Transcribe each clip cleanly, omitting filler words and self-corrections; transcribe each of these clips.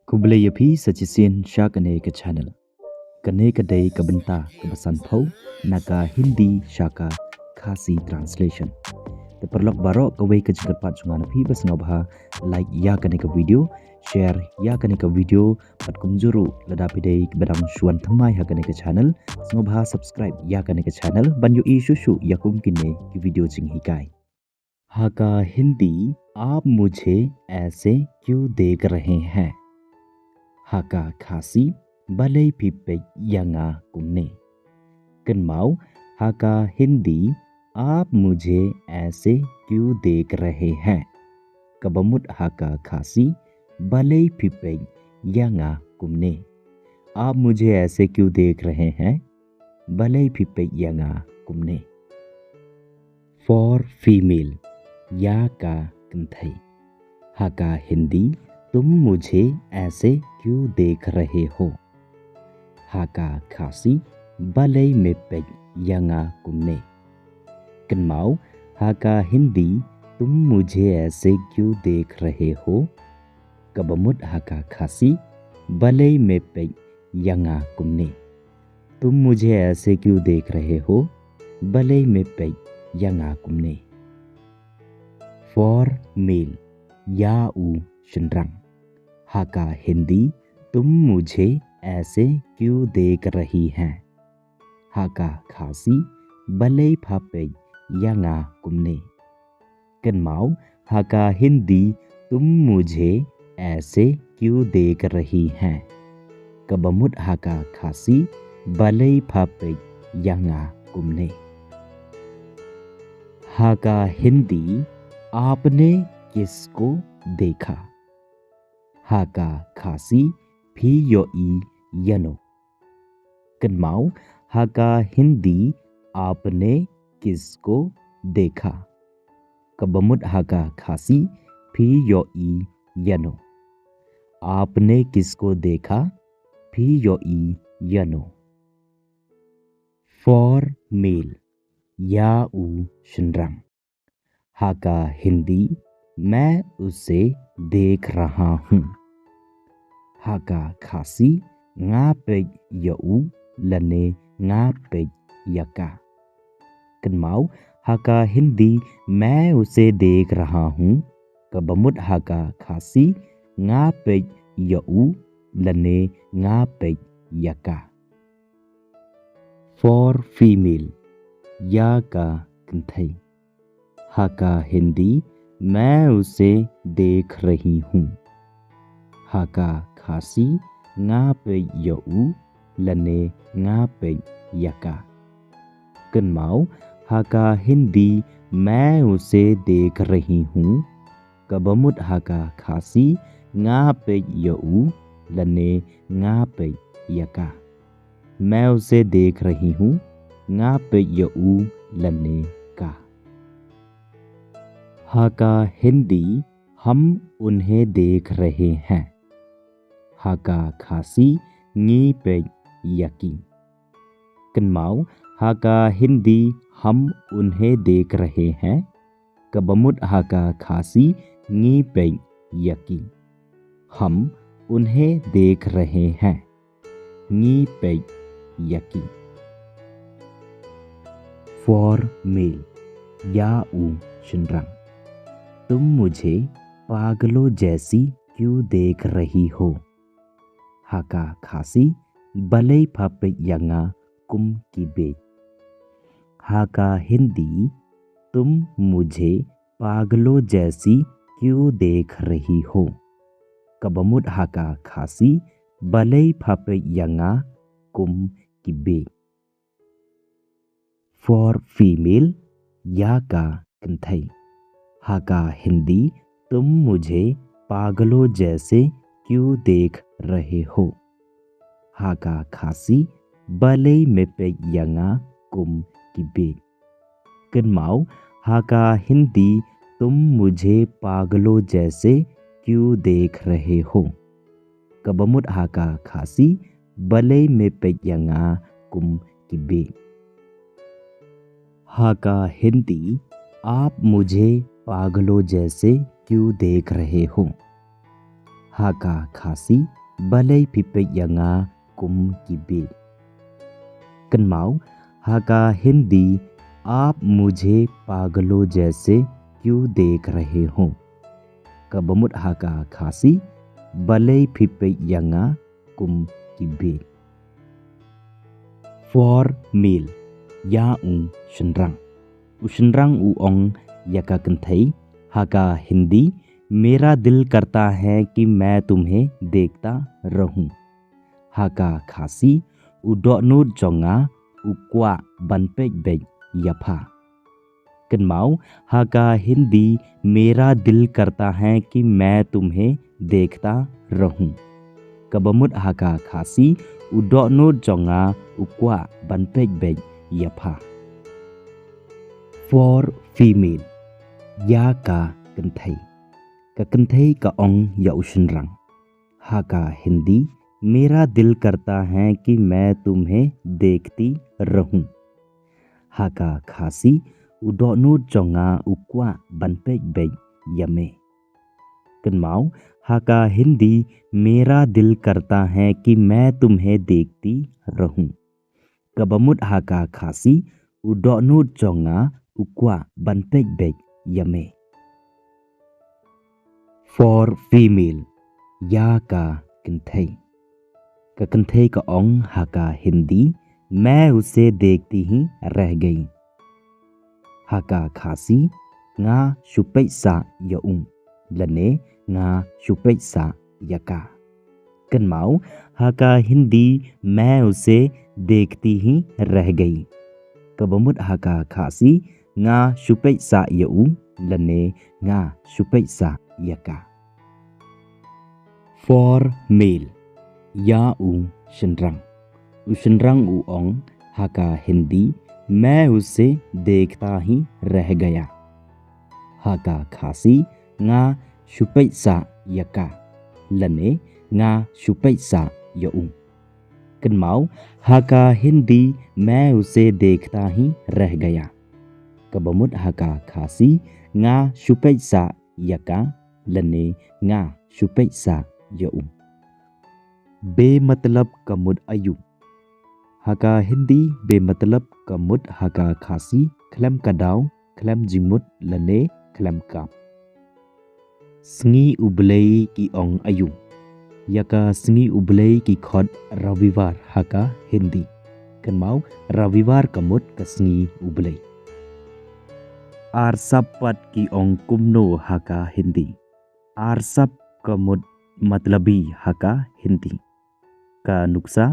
Kublai yapi sajisin sha kane ke channel. Kane kadai kabenta kebasan pau naga Hindi shaka Khasi translation. The perlok barok kawai ke jengkat pat sungan api basngabha like ya kane ke video, share ya kane ke video pat kumjuru ladapi dai kebadang shuan thamai ha kane ke channel, sngabha subscribe ya kane ke channel banyu shushu yakum kine ki video jing hikai. हाका हिंदी आप मुझे ऐसे क्यों देख रहे हैं हाका खासी balai pipek yanga kumne कनमाऊ हाका हिंदी आप मुझे ऐसे क्यों देख रहे हैं कबमुट हाका खासी balai pipek yanga kumne आप मुझे ऐसे क्यों देख रहे हैं balai pipek yanga kumne for female या का कंथई हाका हिंदी तुम मुझे ऐसे क्यों देख रहे हो हाका खासी balai mepek yanga kumne कनमाऊ हाका हिंदी तुम मुझे ऐसे क्यों देख रहे हो कबमुट हाका खासी balai mepek yanga kumne तुम मुझे ऐसे क्यों देख रहे हो balai mepek yanga kumne for male या उ शनरंग हाका हिंदी तुम मुझे ऐसे क्यों देख रही हैं हाका खासी balai phape yanga kumne कनमाऊ हाका हिंदी तुम मुझे ऐसे क्यों देख रही हैं कबमुट हाका खासी balai phape yanga kumne हाका हिंदी आपने किसको देखा हाका खासी भी यो ई यनो कनमाऊ हाका हिंदी आपने किसको देखा कबमुट हाका खासी भी यो ई यनो आपने किसको देखा भी यो ई यनो फॉर मेल या उ शनरंग हाका हिंदी मैं उसे देख रहा हूँ हाका खासी nga pe yau lane nga pe yaka कनमाऊ हाका हिंदी मैं उसे देख रहा हूँ कबमुट हाका खासी nga pe yau lane nga pe yaka for female या का कंथई हाका हिंदी मैं उसे देख रही हूँ हाका खासी nga pe yau lane nga pe yaka कनमाऊ हाका हिंदी मैं उसे देख रही हूँ कबमुट हाका खासी nga pe yau lane nga pe yaka मैं उसे देख रही हूँ nga pe yau lane का हाका हिंदी हम उन्हें देख रहे हैं हाका खासी नी पे यकी कनमाऊ हाका हिंदी हम उन्हें देख रहे हैं कबमुट हाका खासी नी पे यकी हम उन्हें देख रहे हैं नी पे यकी फॉर मेल या उ शनरंग तुम मुझे पागलों जैसी क्यों देख रही हो हाका खासी balai phape yanga kum kibe हाका हिंदी तुम मुझे पागलों जैसी क्यों देख रही हो कबमुट हाका खासी balai phape yanga kum kibe for female या का कंथई हाका हिंदी तुम मुझे पागलों जैसे क्यों देख रहे हो हाका खासी balai mepe yanga kum kibe कनमाऊ हाका हिंदी तुम मुझे पागलों जैसे क्यों देख रहे हो कबमुट हाका खासी balai mepe yanga kum kibe हाका हिंदी आप मुझे पागलों जैसे क्यों देख रहे हो haka khasi balai pipek yanga kum kibe Kanmau haka Hindi आप मुझे पागलों जैसे क्यों देख रहे हो Kabamut haka khasi balai pipek yanga kum kibe For meal yaung shenrang Ushenrang uong yaka kenthai haka Hindi मेरा दिल करता है कि मैं तुम्हें देखता रहूं haka khasi udoknu jonga ukwa banpek bek yapha Kanmau haka Hindi मेरा दिल करता है कि मैं तुम्हें देखता रहूं Kabamut haka khasi udoknu jonga ukwa banpek bek yapha For female ya ka kenthai ka kenthai ka ong ya ushenrang haka Hindi मेरा दिल करता है कि मैं तुम्हें देखती रहूं haka khasi udoknu jonga ukwa banpek bek yame Kanmau haka Hindi मेरा दिल करता है कि मैं तुम्हें देखती रहूं Kabamut haka khasi udoknu jonga ukwa banpek bek yame For female ya ka kenthai का कंथे का ओंग हका हिंदी मैं उसे देखती ही रह गई हका खासी nga shupesa yaung lane nga shupesa yaka Kanmau haka Hindi मैं उसे देखती ही रह गई Kabamut haka khasi nga shupesa yaung lane nga shupesa yaka For male याऊ शनरंग उशनरंग उओंग हका हिंदी मैं उसे देखता ही रह गया हका खासी nga shupesa yaka lane nga shupesa yaung Kanmau haka Hindi मैं उसे देखता ही रह गया Kabamut haka khasi nga shupesa yaka lane nga shupesa yaung बेमतलब कमुद अयु हका हिंदी बेमतलब कमुद हका खासी खलम कदाव खलम जिमुद लने खलम काप स्ंगी उबलई की ओंग अयु यका स्ंगी उबलई की खod रविवार हका हिंदी Kanmau रविवार कमुद कसंगी उबलई आरसपत की ओंग कुमनो हका हिंदी आरसप कमुद मतलबी हका हिंदी का नुक्सा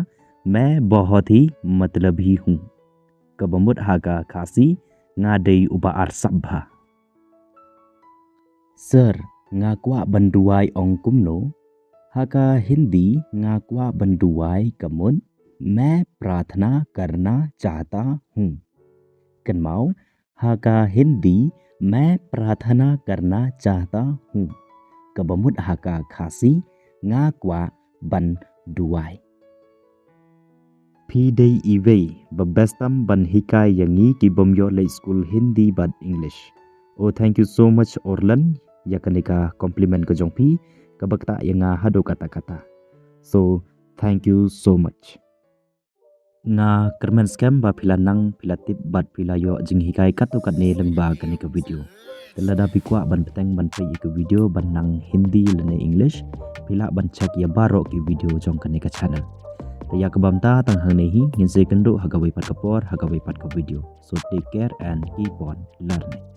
मैं बहुत ही मतलबी हूँ Kabamut haka khasi ngadei uba arsabha Sir ngakwa banduai ong kumno haka Hindi ngakwa banduai kamun मैं प्रार्थना करना चाहता हूँ Kanmau haka Hindi मैं प्रार्थना करना चाहता हूँ Kabamut haka khasi ngakwa banduai Pidei iwei babestam ban hikai yangi ki bomyo lay school Hindi but English. Oh thank you so much Orlan yakanika compliment ko jongpi kabakta yanga hado kata-kata. So thank you so much. Nga kermen scam ba pilanang pilatip bat pilayo jing hikai katu katne lengba kanika video. Telada pikwa ban peteng ban pe ke video ban nang Hindi lene English pila ban check ya baro ki video jong kanika channel. Ya kebamta tang hang nehi ngin se kendo hagawai pat kapor hagawai pat ka video. So take care and keep on learning.